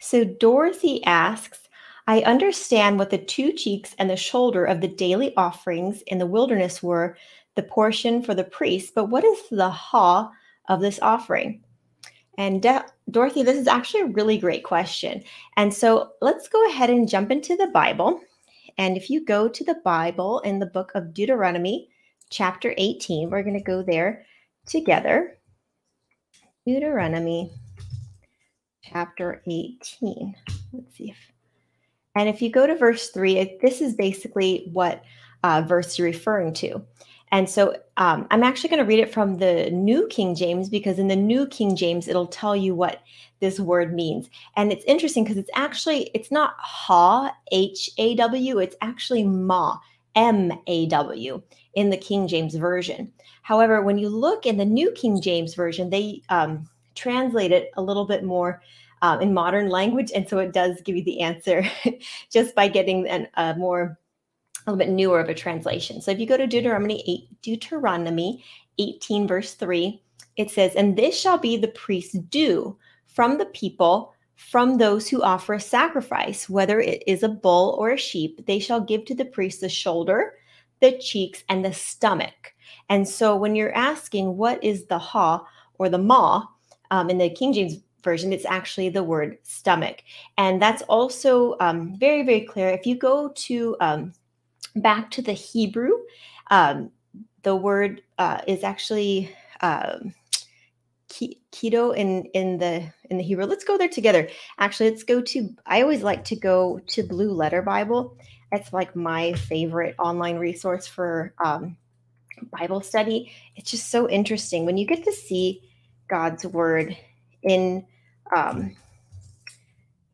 So Dorothy asks, I understand what the two cheeks and the shoulder of the daily offerings in the wilderness were, the portion for the priest, but what is the ha of this offering? And Dorothy, this is actually a really great question. And so let's go ahead and jump into the Bible. And if you go to the Bible in the book of Deuteronomy, chapter 18, we're going to go there together. Deuteronomy chapter 18. Let's see and if you go to verse 3, this is basically what verse you're referring to. And so I'm actually going to read it from the New King James because in the New King James, it'll tell you what this word means. And it's interesting because it's not ha, H-A-W, it's actually ma, M-A-W in the King James Version. However, when you look in the New King James Version, they translate it a little bit more in modern language. And so it does give you the answer just by getting a little bit newer of a translation. So if you go to Deuteronomy 18, verse 3, it says, and this shall be the priest's due from the people, from those who offer a sacrifice, whether it is a bull or a sheep, they shall give to the priest the shoulder, the cheeks, and the stomach. And so when you're asking what is the ha or the ma in the King James Version, it's actually the word stomach. And that's also very, very clear. If you go to back to the Hebrew, the word is actually keto in the Hebrew. Let's go there together. Actually, let's go to, I always like to go to Blue Letter Bible. It's like my favorite online resource for Bible study. It's just so interesting when you get to see God's word in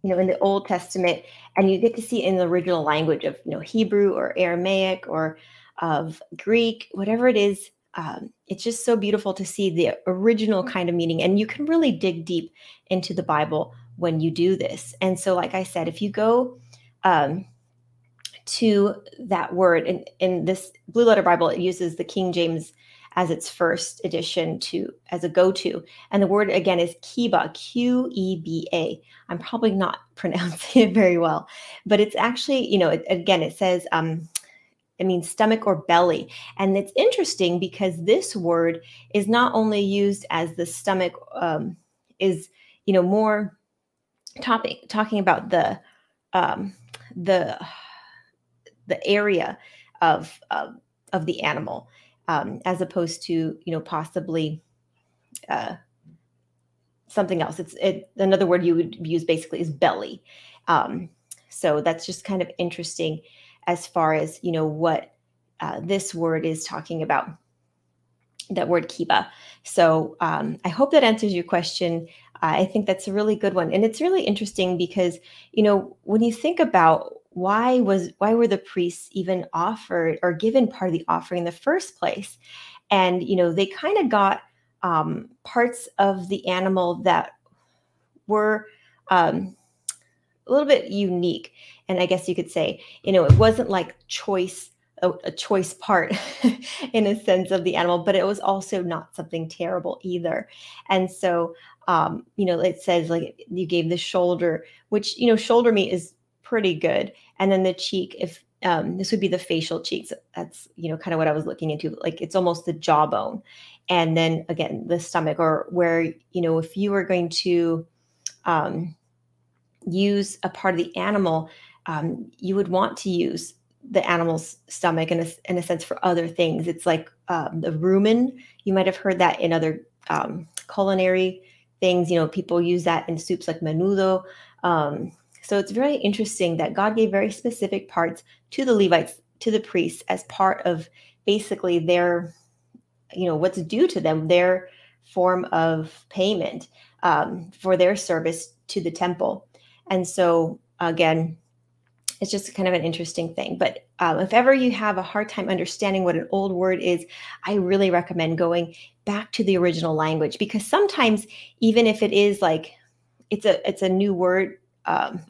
in the Old Testament, and you get to see it in the original language of Hebrew or Aramaic or of Greek, whatever it is. It's just so beautiful to see the original kind of meaning, and you can really dig deep into the Bible when you do this. And so, like I said, if you go to that word in this Blue Letter Bible, it uses the King James as its first edition as a go-to. And the word again is Kiba, Q-E-B-A. I'm probably not pronouncing it very well, but it's actually, it says, it means stomach or belly. And it's interesting because this word is not only used as the stomach is, more talking about the area of the animal. As opposed to, possibly something else. Another word you would use basically is belly. So that's just kind of interesting as far as, what this word is talking about, that word kiba. So I hope that answers your question. I think that's a really good one. And it's really interesting because, when you think about why were the priests even offered or given part of the offering in the first place? And, they kind of got parts of the animal that were a little bit unique. And I guess you could say, it wasn't like a choice part in a sense of the animal, but it was also not something terrible either. And so, it says like you gave the shoulder, which, shoulder meat is pretty good. And then the cheek, if this would be the facial cheeks, that's, kind of what I was looking into. Like it's almost the jawbone. And then again, the stomach, or where, if you were going to use a part of the animal, you would want to use the animal's stomach in a sense for other things. It's like the rumen. You might have heard that in other culinary things. People use that in soups like menudo. So it's very interesting that God gave very specific parts to the Levites, to the priests, as part of basically their, what's due to them, their form of payment for their service to the temple. And so, again, it's just kind of an interesting thing. But if ever you have a hard time understanding what an old word is, I really recommend going back to the original language, because sometimes even if it is like it's a new word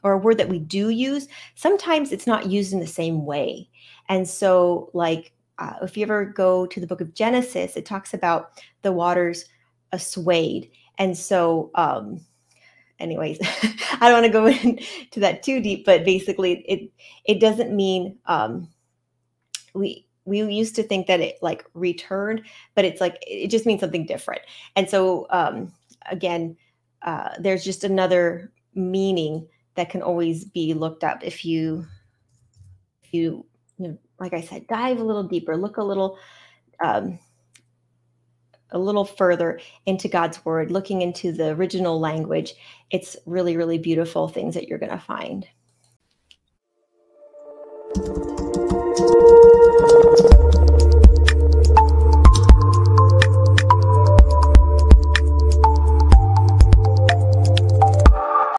or a word that we do use, sometimes it's not used in the same way. And so like if you ever go to the book of Genesis, it talks about the waters assuaged. And so anyways, I don't want to go into that too deep, but basically it doesn't mean we used to think that it like returned, but it's like it just means something different. And so again, there's just another meaning that can always be looked up if you like I said, dive a little deeper, look um, a little further into God's word, looking into the original language. It's really, really beautiful things that you're going to find.